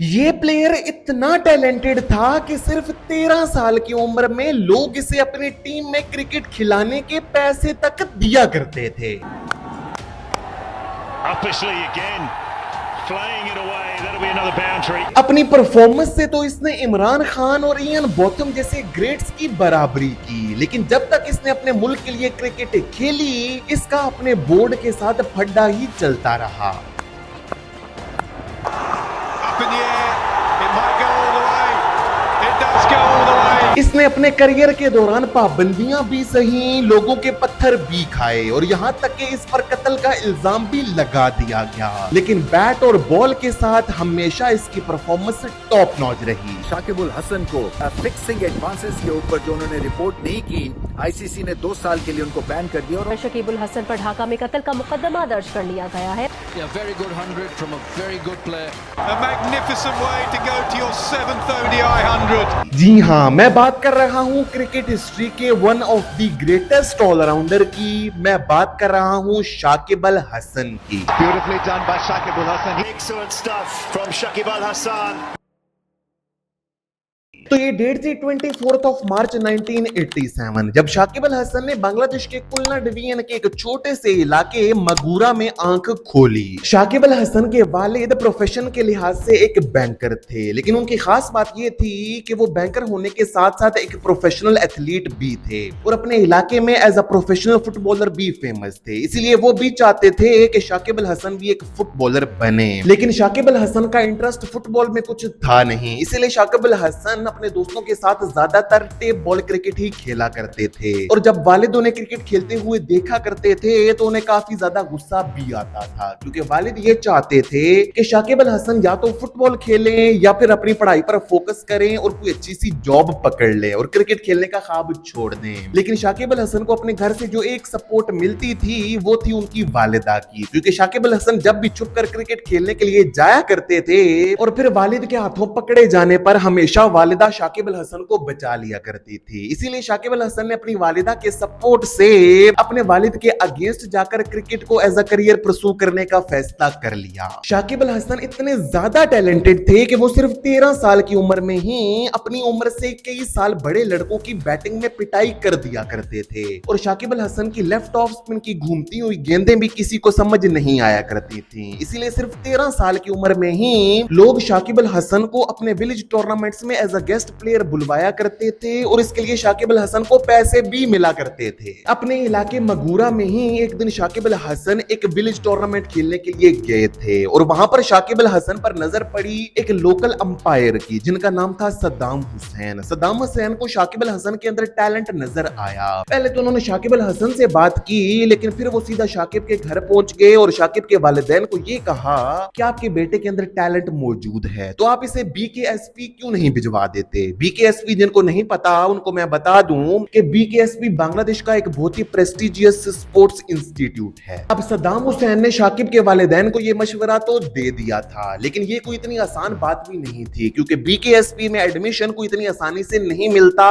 ये प्लेयर इतना टैलेंटेड था कि सिर्फ 13 साल की उम्र में लोग इसे अपनी टीम में क्रिकेट खिलाने के पैसे तक दिया करते थे। अपनी परफॉर्मेंस से तो इसने इमरान खान और इयान बोथम जैसे ग्रेट्स की बराबरी की, लेकिन जब तक इसने अपने मुल्क के लिए क्रिकेट खेली, इसका अपने बोर्ड के साथ फड्डा ही चलता रहा। इसने अपने करियर के दौरान पाबंदियां भी सही, लोगों के पत्थर भी खाए और यहाँ तक कि इस पर कत्ल का इल्जाम भी लगा दिया गया, लेकिन बैट और बॉल के साथ हमेशा इसकी परफॉर्मेंस टॉप नॉच रही। शाकिब अल हसन को फिक्सिंग एडवांसेस के ऊपर जो उन्होंने रिपोर्ट नहीं की, आईसीसी ने 2 साल के लिए उनको बैन कर दिया और शाकिब अल हसन पर ढाका में कत्ल का मुकदमा दर्ज कर लिया गया है। Very good 100 from a very good player. A magnificent way to go to your 7th ODI 100. जी हाँ, मैं बात कर रहा हूँ क्रिकेट हिस्ट्री के one of the greatest allrounder की। मैं बात कर रहा हूँ शाकिब अल हसन की। Beautifully done by Shakib Al Hasan. Excellent stuff from Shakib Al Hasan. तो ये डेट थी 24 मार्च 1987, जब शाकिब अल हसन ने बांग्लादेश के खुलना डिवीजन के एक छोटे से इलाके मगूरा में आंख खोली। शाकिब अल हसन के वालिद प्रोफेशन के लिहाज से एक बैंकर थे, लेकिन उनकी खास बात ये थी कि वो बैंकर होने के साथ साथ एक प्रोफेशनल एथलीट भी थे और अपने इलाके में एज अ प्रोफेशनल फुटबॉलर भी फेमस थे। इसीलिए वो भी चाहते थे कि शाकिब अल हसन भी एक फुटबॉलर बने, लेकिन शाकिब अल हसन का इंटरेस्ट फुटबॉल में कुछ था नहीं। इसीलिए शाकिब अल हसन अपने दोस्तों के साथ ज्यादातर टेप बॉल क्रिकेट ही खेला करते थे और जब वालिद उन्हें क्रिकेट खेलते हुए देखा करते थे तो उन्हें काफी ज्यादा गुस्सा भी आता था, क्योंकि वालिद ये चाहते थे कि शाकिब अल हसन या तो फुटबॉल खेलें या फिर अपनी पढ़ाई पर फोकस करें और कोई अच्छी सी जॉब पकड़ ले और क्रिकेट खेलने का ख्वाब छोड़ दें। लेकिन शाकिब अल हसन को अपने घर से जो एक सपोर्ट मिलती थी वो थी उनकी वालिदा की, क्योंकि शाकिब अल हसन जब भी छुप कर क्रिकेट खेलने के लिए जाया करते थे और फिर वालिद के हाथों पकड़े जाने पर हमेशा वालिदा शाकिब अल हसन को बचा लिया करती थी। इसीलिए शाकिब अल हसन ने अपनी वालिदा के सपोर्ट से अपने वालिद के अगेंस्ट जाकर क्रिकेट को एज अ करियर परस्यू करने का फैसला कर लिया। शाकिब अल हसन इतने ज्यादा टैलेंटेड थे कि वो सिर्फ 13 साल की उम्र में ही अपनी उम्र से कई साल बड़े लड़कों की बैटिंग में पिटाई कर दिया करते थे और शाकिब अल हसन की लेफ्ट ऑफ स्पिन की घूमती हुई गेंदें भी किसी को समझ नहीं आया करती थी। इसीलिए सिर्फ 13 साल की उम्र में ही लोग शाकिब अल हसन को अपने विलेज टूर्नामेंट्स में एज अ गेस्ट प्लेयर बुलवाया करते थे और इसके लिए शाकिब अल हसन को पैसे भी मिला करते थे। अपने इलाके मगूरा में ही एक दिन शाकिब अल हसन एक विलेज टूर्नामेंट खेलने के लिए गए थे और वहां पर शाकिब अल हसन पर नजर पड़ी एक लोकल अंपायर की, जिनका नाम था सद्दाम हुसैन। सद्दाम हुसैन को शाकिब अल हसन के अंदर टैलेंट नजर आया। पहले तो उन्होंने शाकिब अल हसन से बात की, लेकिन फिर वो सीधा शाकिब के घर पहुंच गए और शाकिब के वालिदैन को ये कहा कि आपके बेटे के अंदर टैलेंट मौजूद है, तो आप इसे बीकेएसपी क्यों नहीं भिजवा देते। बीकेएसपी जिनको नहीं पता उनको मैं बता दूं कि बीकेएसपी बांग्लादेश का एक बहुत ही प्रेस्टिजियस स्पोर्ट्स इंस्टीट्यूट है। अब सद्दाम हुसैन ने शाकिब के वालिदैन को यह मशवरा तो दे दिया था, लेकिन ये कोई इतनी आसान बात भी नहीं थी, क्योंकि बीकेएसपी में एडमिशन कोई इतनी आसानी से नहीं मिलता,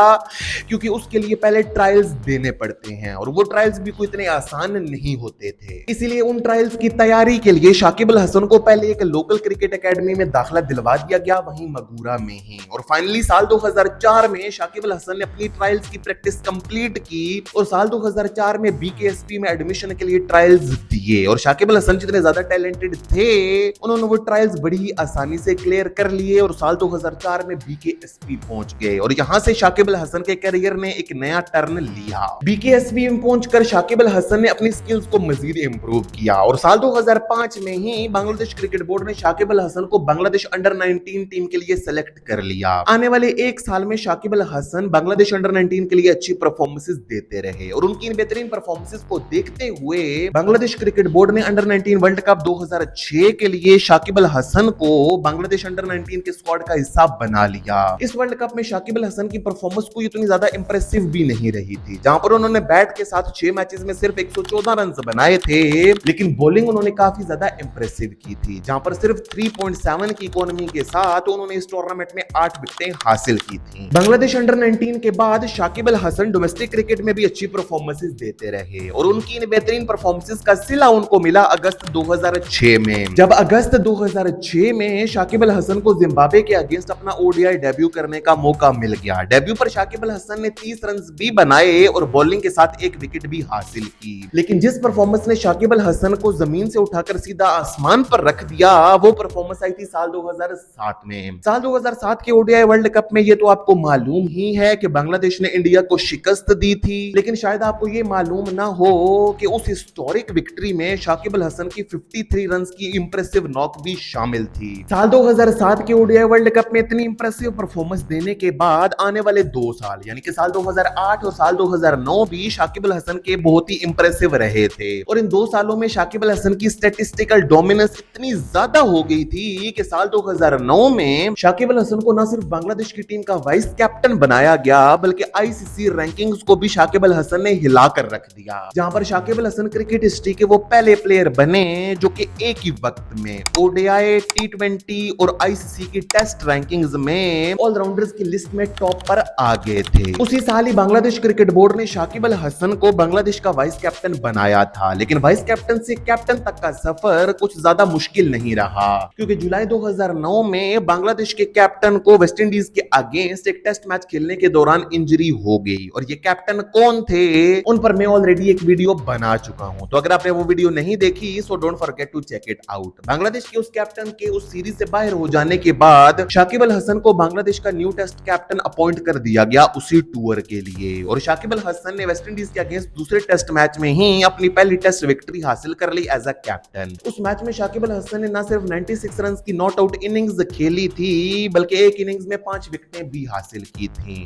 क्योंकि उसके लिए पहले ट्रायल्स देने पड़ते हैं और वो ट्रायल्स भी कोई इतने आसान नहीं होते थे। इसीलिए उन ट्रायल्स की तैयारी के लिए शाकिब अल हसन को पहले एक लोकल क्रिकेट एकेडमी में दाखिला दिलवा दिया गया, वहीं मगूरा में ही। और फाइनली साल 2004 में शाकिब अल हसन ने अपनी ट्रायल्स की प्रैक्टिस कंप्लीट की और साल 2004 में बीकेएसपी में एडमिशन के लिए ट्रायल्स दिए और शाकिब अल हसन जितने ज्यादा टैलेंटेड थे उन्होंने वो ट्रायल्स बड़ी ही आसानी से क्लियर कर लिए और साल 2004 में बीकेएसपी पहुंच गए और यहां से शाकिब अल हसन के करियर ने एक नया टर्न लिया। बीकेएसपी में पहुंचकर शाकिब अल हसन ने अपनी स्किल्स को मजीद इंप्रूव किया और साल 2005 में ही बांग्लादेश क्रिकेट बोर्ड ने शाकिब अल हसन को बांग्लादेश अंडर 19 टीम के लिए सेलेक्ट कर लिया। आने वाले एक साल में शाकिब अल हसन बांग्लादेश अंडर 19 के लिए अच्छी परफॉर्मेंसेस देते रहे और उनकी इन बेहतरीन परफॉर्मेंसेस को देखते हुए बांग्लादेश क्रिकेट बोर्ड ने अंडर 19 वर्ल्ड कप 2006 के लिए शाकिब अल हसन को बांग्लादेश अंडर 19 के स्क्वाड का हिस्सा बना लिया। इस वर्ल्ड कप में शाकिब अल हसन की परफॉर्मेंस कोई इतनी ज्यादा इंप्रेसिव भी नहीं रही थी, जहां पर उन्होंने बैट के साथ 6 मैचेस में सिर्फ 114 रन बनाए थे, लेकिन बॉलिंग उन्होंने काफी ज्यादा इंप्रेसिव की थी, जहां पर सिर्फ 3.7 की इकोनॉमी के साथ उन्होंने इस टूर्नामेंट में 8 विकेटें हासिल की थी। बांग्लादेश अंडर 19 के बाद शाकिब अल हसन डोमेस्टिक क्रिकेट में भी अच्छी परफॉर्मेंसेस देते रहे और उनकी इन बेहतरीन परफॉर्मेंसेस का सिला उनको मिला अगस्त 2006 में, जब अगस्त 2006 में शाकिब अल हसन को जिम्बाब्वे के अगेंस्ट अपना ओडीआई डेब्यू करने का मौका मिल गया। डेब्यू पर शाकिब अल हसन ने 30 रन भी बनाए और बॉलिंग के साथ एक विकेट भी हासिल की, लेकिन जिस परफॉर्मेंस ने शाकिब अल हसन को जमीन से उठाकर सीधा आसमान पर रख दिया वो परफॉर्मेंस आई थी साल 2007 में। साल 2007 के ओडीआई वर्ल्ड कप में ये तो आपको मालूम ही है कि बांग्लादेश ने इंडिया को शिकस्त दी थी, लेकिन शायद आपको ये मालूम ना हो कि उस हिस्टोरिक विक्ट्री में शाकिब अल हसन की 53 रन की इंप्रेसिव नॉक भी शामिल थी। साल 2007 के ओडीआई वर्ल्ड कप में इतनी इंप्रेसिव परफॉर्मेंस देने के बाद आने वाले 2 साल यानी कि साल 2008 और साल 2009 भी शाकिब अल हसन के बहुत ही इंप्रेसिव रहे थे और इन 2 सालों में शाकिब अल हसन की स्टैटिस्टिकल डोमिनेंस इतनी ज्यादा हो गई थी कि साल 2009 में शाकिब अल हसन को न सिर्फ बांग्लादेश की टीम का वाइस कैप्टन बनाया गया बल्कि आईसीसी रैंकिंग्स को भी शाकिब अल हसन ने हिलाकर रख दिया, जहां पर शाकिब अल हसन क्रिकेट हिस्ट्री के वो पहले प्लेयर बने जो कि एक ही वक्त में ओडीआई, टी20 और आईसीसी की टेस्ट रैंकिंग्स में ऑलराउंडर्स की लिस्ट में टॉप पर आ गए थे। उसी साल ही बांग्लादेश क्रिकेट बोर्ड ने शाकिब अल हसन को बांग्लादेश का वाइस कैप्टन बनाया था, लेकिन वाइस कैप्टन से कैप्टन तक का सफर कुछ ज्यादा मुश्किल नहीं रहा क्योंकि जुलाई 2009 में बांग्लादेश के कैप्टन को वेस्ट इंडीज के अगेंस्ट एक टेस्ट मैच खेलने के दौरान इंजरी हो गई और ये कैप्टन कौन थे उन पर मैं ऑलरेडी एक वीडियो बना चुका हूं, तो अगर आपने वो वीडियो नहीं देखी so don't forget to check it out. Bangladesh के उस कैप्टन के उस सीरीज से बाहर हो जाने के बाद शाकिब अल हसन को बांग्लादेश का न्यू टेस्ट कैप्टन अपॉइंट कर दिया गया उसी टूर के लिए और शाकिब अल हसन ने वेस्ट इंडीज के अगेंस्ट दूसरे टेस्ट मैच में ही अपनी पहली टेस्ट विक्ट्री हासिल कर ली एज अ कैप्टन। उस मैच में शाकिब अल हसन ने न सिर्फ 96 रन की नॉट आउट इनिंग्स खेली थी बल्कि एक इनिंग्स में 5 विकेटें भी हासिल की थी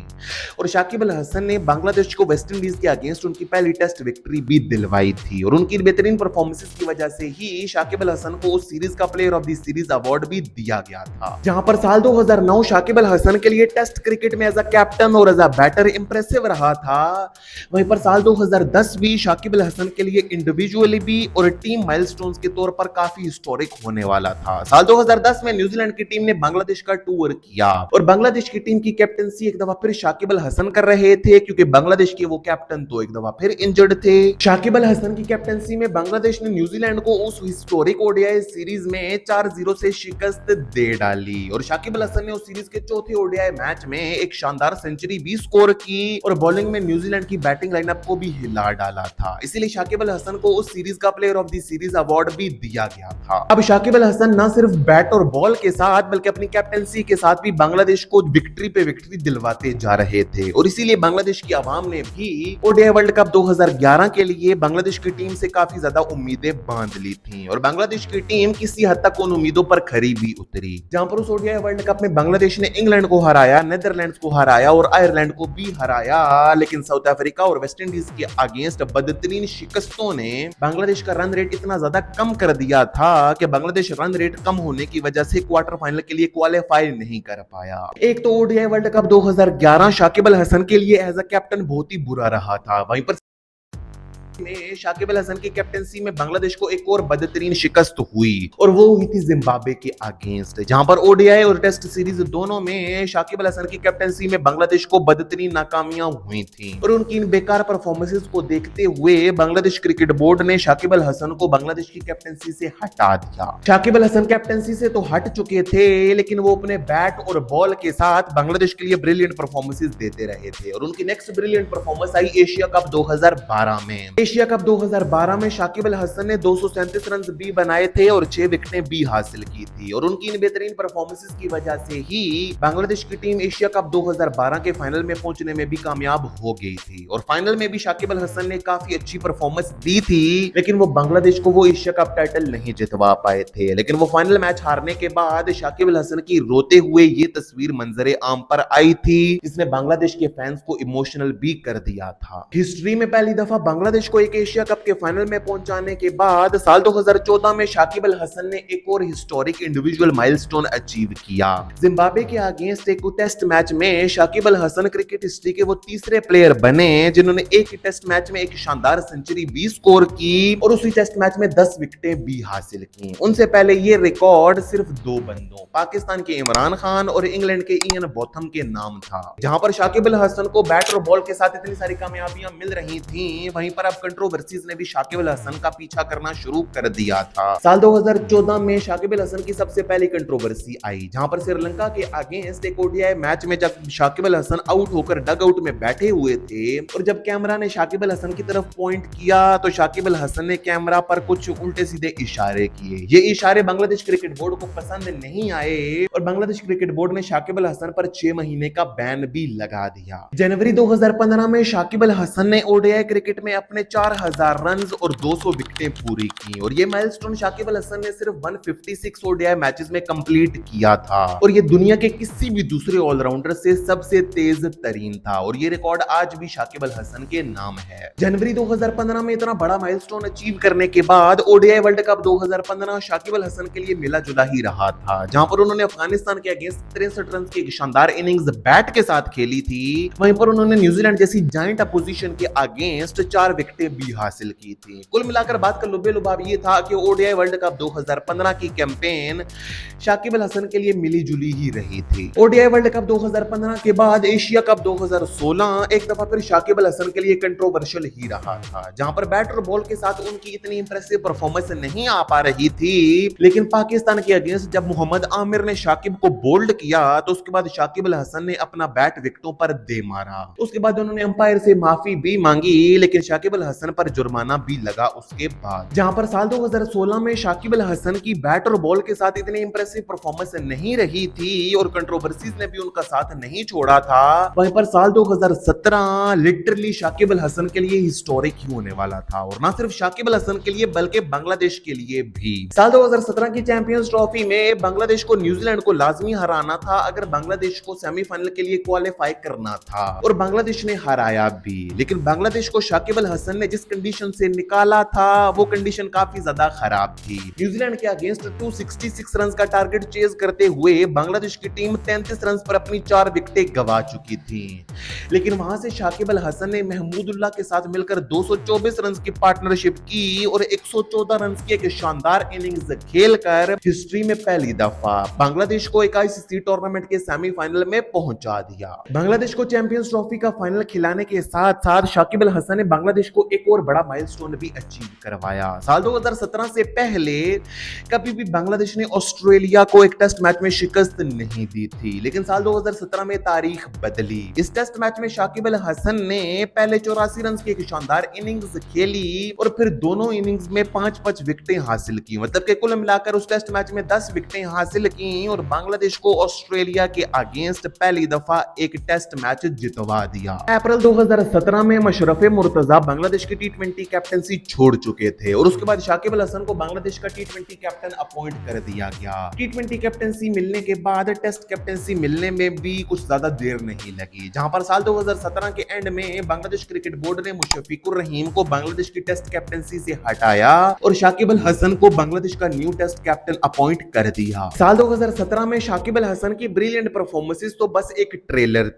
और शाकिब अल हसन ने बांग्लादेश को वेस्ट इंडीज के अगेंस्ट उनकी पहली टेस्ट विक्ट्री भी दिलवाई थी और उनकी बेहतरीन परफॉर्मेंसेस की वजह से ही शाकिब अल हसन को उस सीरीज का player of the series award भी दिया गया था, जहां पर साल 2009 शाकिब अल हसन के लिए टेस्ट क्रिकेट में एज अ कैप्टन और एज अ बैटर इंप्रेसिव रहा था। वहीं पर साल 2010 भी शाकिब अल हसन के लिए इंडिविजुअली भी और टीम माइलस्टोन्स के तौर पर काफी हिस्टोरिक होने वाला था। साल 2010 में न्यूजीलैंड की टीम ने बांग्लादेश का टूर किया और बांग्लादेश की टीम की कैप्टनसी एक दफा फिर शाकिब अल हसन कर रहे थे क्योंकि बांग्लादेश के वो कैप्टन तो एक दफा फिर इंजर्ड थे। शाकिब अल हसन की कैप्टनसी में बांग्लादेश ने न्यूजीलैंड को उस हिस्टोरिक ओडीआई सीरीज में 4-0 से शिकस्त दे डाली और शाकिब अल हसन ने उस सीरीज के चौथे ओडीआई मैच में एक शानदार सेंचुरी भी स्कोर की और बॉलिंग में न्यूजीलैंड की बैटिंग लाइनअप को भी हिला डाला था, इसीलिए शाकिब अल हसन को उस सीरीज का player of the series award भी दिया गया था। अब शाकिब अल हसन न सिर्फ बैट और बॉल के साथ बल्कि अपनी कैप्टनसी के साथ भी बांग्लादेश को विक्ट्री पे विक्ट्री दिलवाते जा रहे थे और इसीलिए बांग्लादेश की आवाम ने भी ओडीआई वर्ल्ड कप 2011 के लिए बांग्लादेश की टीम से काफी ज्यादा उम्मीदें बांध ली थी और बांग्लादेश की टीम किसी हद तक उन उम्मीदों पर खरी भी उतरी, जहां पर उस ओडीआई वर्ल्ड कप में बांग्लादेश ने इंग्लैंड को हराया, नीदरलैंड्स को हराया और आयरलैंड को भी हराया, लेकिन साउथ अफ्रीका और वेस्ट इंडीज के अगेंस्ट बदतरीन शिकस्तों ने बांग्लादेश का रन रेट इतना ज्यादा कम कर दिया था कि बांग्लादेश रन रेट कम होने की वजह से क्वार्टर फाइनल के लिए क्वालिफाई नहीं कर पाया। एक तो ODI world cup 2011 Shakib Al Hasan के लिए एज अ कैप्टन बहुत ही बुरा रहा था, वहीं पर में शाकिब अल हसन की कैप्टनसी में बांग्लादेश को एक और बदतरीन शिकस्त हुई और वो हुई थी जिम्बाब्वे के अगेंस्ट, जहां पर ओडीआई और टेस्ट सीरीज दोनों में शाकिब अल हसन की कैप्टनसी में बांग्लादेश को बदतरीन नाकामियां हुई थी और उनकी इन बेकार परफॉर्मेंसेस को देखते हुए बांग्लादेश क्रिकेट बोर्ड ने शाकिब अल हसन को बांग्लादेश की कैप्टनसी से हटा दिया। शाकिब अल हसन कैप्टनसी से तो हट चुके थे लेकिन वो अपने बैट और बॉल के साथ बांग्लादेश के लिए ब्रिलियंट परफॉर्मेंसेस देते रहे थे और उनकी नेक्स्ट ब्रिलियंट परफॉर्मेंस आई एशिया कप 2012 में। एशिया कप 2012 में शाकिब अल हसन ने 237 रन भी बनाए थे और 6 विकेटें भी हासिल की थी और उनकी इन बेहतरीन परफॉर्मेंसेस की वजह से ही बांग्लादेश की टीम एशिया कप 2012 के फाइनल में पहुंचने में भी कामयाब हो गई थी और फाइनल में भी शाकिब अल हसन ने काफी अच्छी परफॉर्मेंस दी थी, लेकिन वो बांग्लादेश को वो एशिया कप टाइटल नहीं जितवा पाए थे। लेकिन वो फाइनल मैच हारने के बाद शाकिब अल हसन की रोते हुए ये तस्वीर मंजरे आम पर आई थी जिसने बांग्लादेश के फैंस को इमोशनल भी कर दिया था। हिस्ट्री में पहली दफा बांग्लादेश को एक एशिया कप के फाइनल में पहुंचाने के बाद साल 2014 में शाकिब अल हसन ने एक और हिस्टोरिक इंडिविजुअल माइलस्टोन अचीव किया। जिम्बाब्वे के अगेंस्ट एक टेस्ट मैच में शाकिब अल हसन क्रिकेट हिस्ट्री के वो तीसरे प्लेयर बने जिन्होंने एक ही टेस्ट मैच में एक शानदार सेंचुरी भी स्कोर की और उसी टेस्ट मैच में 10 विकेटें भी हासिल की। उनसे पहले ये रिकॉर्ड सिर्फ दो बंदों, पाकिस्तान के इमरान खान और इंग्लैंड के इयन बोथम के नाम था। जहां पर शाकिब अल हसन को बैट और बॉल के साथ इतनी सारी कामयाबियां मिल रही थी, वहीं पर अब कंट्रोवर्सीज ने भी शाकिब अल हसन का पीछा करना शुरू कर दिया था। साल 2014 में शाकिब अल हसन की सबसे पहली कंट्रोवर्सी आई, जहां पर श्रीलंका के अगेंस्ट एक ओडीआई मैच में जब शाकिब अल हसन आउट होकर डग आउट में बैठे हुए थे और जब कैमरा ने शाकिब अल हसन की तरफ पॉइंट किया तो शाकिब अल हसन ने कैमरा पर कुछ उल्टे सीधे इशारे किए। ये इशारे बांग्लादेश क्रिकेट बोर्ड को पसंद नहीं आए और बांग्लादेश क्रिकेट बोर्ड ने शाकिब अल हसन पर 6 महीने का बैन भी लगा दिया। जनवरी 2015 में शाकिब अल हसन ने ओडीआई क्रिकेट में अपने 4000 रन और 200 विकेटें पूरी की और ये माइलस्टोन शाकिब अल हसन ने सिर्फ 156 ओडीआई मैचेस में कंप्लीट किया था और ये दुनिया के किसी भी दूसरे ऑलराउंडर से सबसे तेज तरीन था और ये रिकॉर्ड आज भी शाकिब अल हसन के नाम है। जनवरी 2015 में इतना बड़ा माइलस्टोन अचीव करने के बाद ODI world cup 2015 Shakib Al Hasan के लिए मिला जुला ही रहा था, जहां पर उन्होंने अफगानिस्तान के अगेंस्ट 63 रन की एक शानदार इनिंग्स बैट के साथ खेली थी। वहीं पर उन्होंने न्यूजीलैंड जैसी जायंट अपोजिशन के अगेंस्ट 4 विकेटें भी हासिल की थी। कुल मिलाकर बात का लुबे लुभाव ये था कि ओडीआई वर्ल्ड कप 2015 की कैंपेन शाकिब अल हसन के लिए मिली जुली ही रही थी। ओडीआई वर्ल्ड कप 2015 के बाद एशिया कप 2016 एक दफा फिर शाकिब अल हसन के लिए कंट्रोवर्शियल ही रहा था, जहां पर बैट और बॉल के साथ उनकी इतनी इंप्रेसिव परफॉर्मेंस नहीं आ पा रही थी। लेकिन पाकिस्तान के अगेंस्ट जब मोहम्मद आमिर ने शाकिब को बोल्ड किया तो उसके बाद शाकिब अल हसन ने अपना बैट विकेटों पर दे मारा। उसके बाद उन्होंने अंपायर से माफी भी मांगी, लेकिन शाकिब अल हसन पर जुर्माना भी लगा उसके बाद। जहां पर साल 2016 में शाकिब अल हसन की बैट और बॉल के साथ इतनी इंप्रेसिव परफॉर्मेंस नहीं रही थी और कंट्रोवर्सीज ने भी उनका साथ नहीं छोड़ा था, वहीं पर साल 2017 लिटरली शाकिब अल हसन के लिए हिस्टोरिक ही होने वाला था और ना सिर्फ शाकिब अल हसन के लिए बल्कि बांग्लादेश के लिए भी। साल 2017 की चैंपियंस ट्रॉफी में बांग्लादेश को न्यूजीलैंड को लाजमी हराना था अगर बांग्लादेश को सेमीफाइनल के लिए क्वालिफाई करना था और बांग्लादेश ने हराया भी। लेकिन बांग्लादेश को शाकिब अल हसन ने जिस कंडीशन से निकाला था वो कंडीशन काफी ज्यादा खराब थी। न्यूजीलैंड के अगेंस्ट 266 रन का टारगेट चेज करते हुए बांग्लादेश की टीम 33 रन पर अपनी 4 विकेटें गंवा चुकी थी, लेकिन वहां से शाकिब अल हसन ने महमूदुल्लाह के साथ मिलकर 224 रन की पार्टनरशिप की और 114 रन की एक शानदार इनिंग्स खेलकर हिस्ट्री में पहली दफा बांग्लादेश को एक आईसीसी टूर्नामेंट के सेमीफाइनल में पहुंचा दिया। बांग्लादेश को चैंपियंस ट्रॉफी का फाइनल खिलाने के साथ साथ शाकिब अल हसन ने बांग्लादेश को एक और बड़ा माइलस्टोन भी अचीव करवाया। साल 2017 से पहले कभी भी बांग्लादेश ने ऑस्ट्रेलिया को एक टेस्ट मैच में शिकस्त नहीं दी थी, लेकिन साल 2017 में तारीख बदली। इस टेस्ट मैच में शाकिब अल हसन ने पहले 84 रन की एक शानदार इनिंग्स खेली और फिर दोनों इनिंग्स में 5-5 विकेटें हासिल की, मतलब कि कुल मिलाकर उस टेस्ट मैच में 10 विकेटें हासिल की और बांग्लादेश को ऑस्ट्रेलिया के अगेंस्ट पहली दफा एक टेस्ट मैच जितवा दिया। अप्रैल 2017 में मशरफ मुर्तजा बांग्लादेश की टी20 कैप्टनसी छोड़ चुके थे और उसके बाद शाकिब अल हसन को बांग्लादेश का टी20 कैप्टन अपॉइंट कर दिया गया। टी20 कैप्टनसी मिलने के बाद टेस्ट कैप्टनसी मिलने में भी कुछ ज्यादा देर नहीं लगी, जहां पर साल 2017 के एंड में बांग्लादेश क्रिकेट बोर्ड ने मुशफिकुर रहीम को बांग्लादेश की टेस्ट कैप्टनसी से हटाया और शाकिब अल हसन को बांग्लादेश का न्यू टेस्ट कैप्टन अपॉइंट कर दिया। साल 2017 में शाकिब अल हसन की ब्रिलियंट परफॉर्मेंसेस तो बस एक ट्रेलर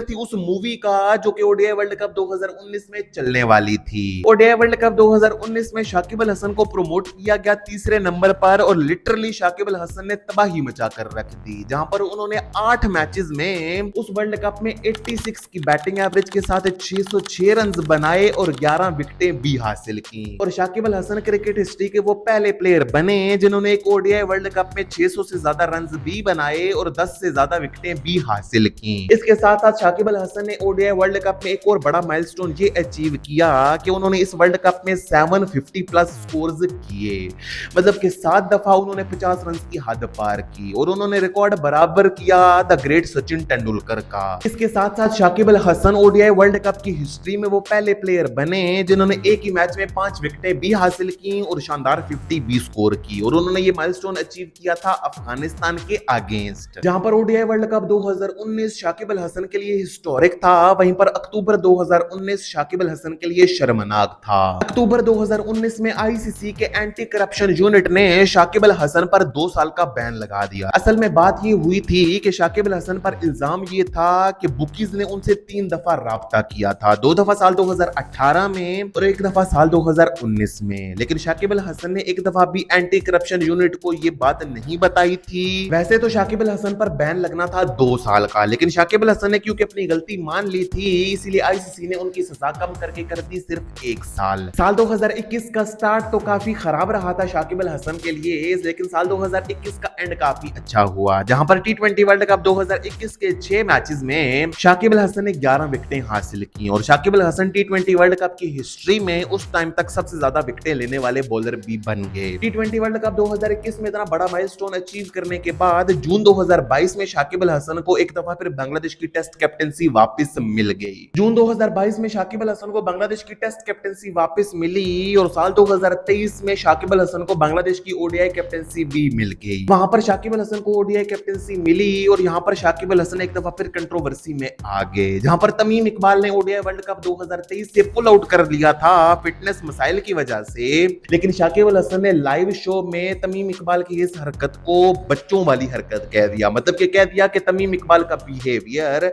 थी उस मूवी का जो कि ओडीआई वर्ल्ड कप 2019 में चलने वाली थी। ओडीआई वर्ल्ड कप 2019 में शाकिब अल हसन को प्रमोट किया गया तीसरे नंबर पर और लिटरली शाकिब अल हसन ने तबाही मचा कर रख दी, जहां पर उन्होंने 8 मैचेस में उस वर्ल्ड कप में 86 की बैटिंग एवरेज के साथ 606 रन बनाए और 11 विकेटें भी हासिल की और शाकिब अल हसन क्रिकेट हिस्ट्री के वो पहले प्लेयर बने जिन्होंने एक ओडीआई वर्ल्ड कप में 600 से ज्यादा रन भी बनाए और 10 से ज्यादा विकेटें भी हासिल की। इसके साथ साथ शाकिब अल हसन ने ओडीआई वर्ल्ड कप में एक और बड़ा माइलस्टोन ये अचीव किया कि उन्होंने इस वर्ल्ड कप में 750 प्लस स्कोर्स किए, मतलब कि 7 दफा उन्होंने 50 रन की हद पार की और उन्होंने रिकॉर्ड बराबर किया द ग्रेट सचिन तेंदुलकर का। इसके साथ साथ Shakib Al Hasan ODI world cup की हिस्ट्री में वो पहले प्लेयर बने जिन्होंने एक ही मैच में 5 विकेटें भी हासिल की और शानदार 50 भी स्कोर की और उन्होंने ये माइलस्टोन अचीव किया था अफगानिस्तान के अगेंस्ट, जहां पर ODI world cup 2019 Shakib Al Hasan के लिए हिस्टोरिक था। वहीं पर अक्टूबर 2019 शाकिब अल हसन के लिए शर्मनाक था। अक्टूबर 2019 में आईसीसी के एंटी करप्शन यूनिट ने शाकिब अल हसन पर 2 साल का बैन लगा दिया। असल में बात ये हुई थी कि शाकिब अल हसन पर इल्जाम ये था कि बुकीज ने उनसे 3 दफा राब्ता किया था, 2 दफा साल 2018 में और 1 दफा साल 2019 में। लेकिन शाकिब अल हसन ने 1 दफा भी एंटी करप्शन यूनिट को ये बात नहीं बताई थी। वैसे तो शाकिब अल हसन पर बैन लगना था 2 साल का, लेकिन शाकिब अल हसन ने क्योंकि अपनी गलती मान ली थी, इसीलिए आईसीसी ने उनकी सजा कम करके कर दी सिर्फ 1 साल। साल 2021 का स्टार्ट तो काफी खराब रहा था शाकिब अल हसन के लिए, लेकिन साल 2021 का एंड काफी अच्छा हुआ, जहां पर टी20 वर्ल्ड कप 2021 के 6 मैचेस में शाकिब अल हसन ने 11 विकेटें हासिल की और शाकिब अल हसन टी20 वर्ल्ड कप की हिस्ट्री में उस टाइम तक सबसे ज्यादा विकेटें लेने वाले बॉलर भी बन गए। टी20 वर्ल्ड कप 2021 में इतना बड़ा माइलस्टोन अचीव करने के बाद जून 2022 में शाकिब अल हसन को एक दफा फिर बांग्लादेश की टेस्ट कैप्टनसी वापस मिल गई। जून 2022 में शाकिब अल हसन को बांग्लादेश की टेस्ट कैप्टनसी वापस मिली और साल 2023 में शाकिब अल हसन को बांग्लादेश की ओडीआई कैप्टनसी भी मिल गई। वहां पर शाकिब अल हसन को ओडीआई कैप्टनसी मिली और यहां पर शाकिब अल हसन एक दफा फिर कंट्रोवर्सी में आ गए, जहां पर तमीम इकबाल ने ओडीआई वर्ल्ड कप 2023 से पुल आउट कर लिया था फिटनेस मसाइल की वजह से। लेकिन शाकिब अल हसन ने लाइव शो में तमीम इकबाल की इस हरकत को बच्चों वाली हरकत कह दिया, मतलब कि कह दिया कि तमीम इकबाल का बिहेवियर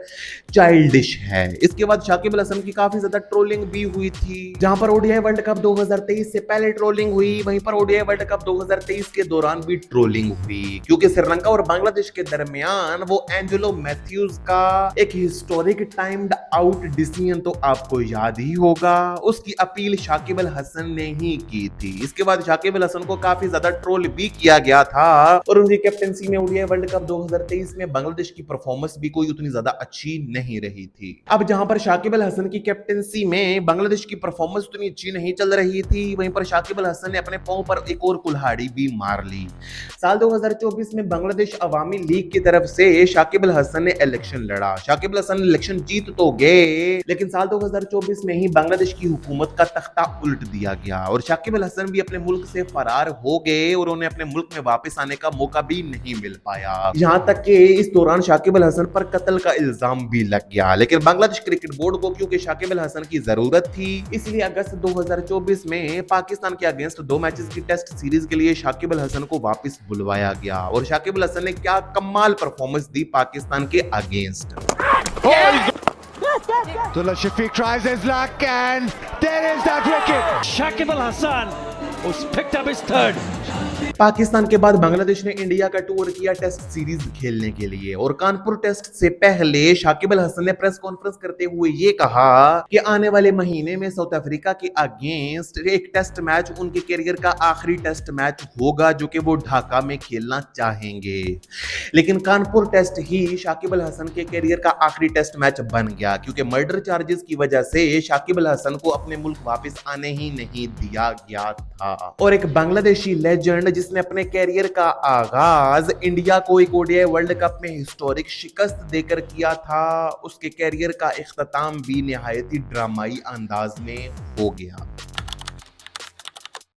चाइल्डिश है। इसके बाद शाकिब अल हसन की काफी ज्यादा ट्रोलिंग भी हुई थी, जहां पर ओडीआई वर्ल्ड कप 2023 से पहले ट्रोलिंग हुई, वहीं पर ओडीआई वर्ल्ड कप 2023 के दौरान भी ट्रोलिंग हुई, क्योंकि श्रीलंका और बांग्लादेश के दरमियान वो एंजेलो मैथ्यूज का एक हिस्टोरिक टाइम्ड आउट डिसीजन तो आपको याद ही होगा, उसकी अपील शाकिब अल हसन ने ही की थी। इसके बाद शाकिब अल हसन को काफी ज्यादा ट्रोल भी किया गया था और उनकी कैप्टनसी में ओडीआई वर्ल्ड कप 2023 में बांग्लादेश की परफॉर्मेंस भी कोई उतनी ज्यादा अच्छी नहीं रही थी। अब जहां पर शाकिब अल हसन की कैप्टनसी में बांग्लादेश की परफॉर्मेंस उतनी अच्छी नहीं चल रही थी, वहीं पर शाकिब अल हसन ने अपने पांव पर एक और कुल्हाड़ी भी मार ली। साल 2024 में बांग्लादेश अवामी लीग की तरफ से शाकिब अल हसन ने इलेक्शन लड़ा। शाकिब अल हसन इलेक्शन जीत तो गए, लेकिन साल 2024 में ही बांग्लादेश की हुकूमत का तख्ता उल्ट दिया गया और शाकिब अल हसन भी अपने मुल्क से फरार हो गए और उन्हें अपने मुल्क में वापस आने का मौका भी नहीं मिल पाया। यहां तक कि इस दौरान शाकिब अल हसन पर कत्ल का इल्जाम भी लग गया, लेकिन बांग्लादेश क्रिकेट बोर्ड को क्योंकि शाकिब अल हसन की जरूरत थी, इसलिए अगस्त 2024 में पाकिस्तान के अगेंस्ट 2 मैचेस की टेस्ट सीरीज के लिए शाकिब अल हसन को वापस बुलवाया गया और शाकिब अल हसन ने क्या कमाल परफॉर्मेंस दी पाकिस्तान के against. Abdullah Shafiq tries his luck and there is that wicket. Shakib Al Hasan, who's picked up his third. Pakistan के बाद बांग्लादेश ने इंडिया का टूर किया टेस्ट सीरीज खेलने के लिए और कानपुर टेस्ट से पहले शाकिब अल हसन ने प्रेस कॉन्फ्रेंस करते हुए ये कहा कि आने वाले महीने में साउथ अफ्रीका के अगेंस्ट एक टेस्ट मैच उनके करियर का आखिरी टेस्ट मैच होगा जो कि वो ढाका में खेलना चाहेंगे। लेकिन कानपुर टेस्ट ही शाकिब अल हसन के करियर का आखिरी टेस्ट मैच बन गया, क्योंकि मर्डर चार्जेस की वजह से शाकिब अल हसन को अपने मुल्क वापस आने ही नहीं दिया गया था। और एक बांग्लादेशी लेजेंड जिसने अपने कैरियर का आगाज इंडिया को एक ओडीआई वर्ल्ड कप में हिस्टोरिक शिकस्त देकर किया था, उसके कैरियर का इख्तिताम भी निहायती ड्रामाई अंदाज में हो गया।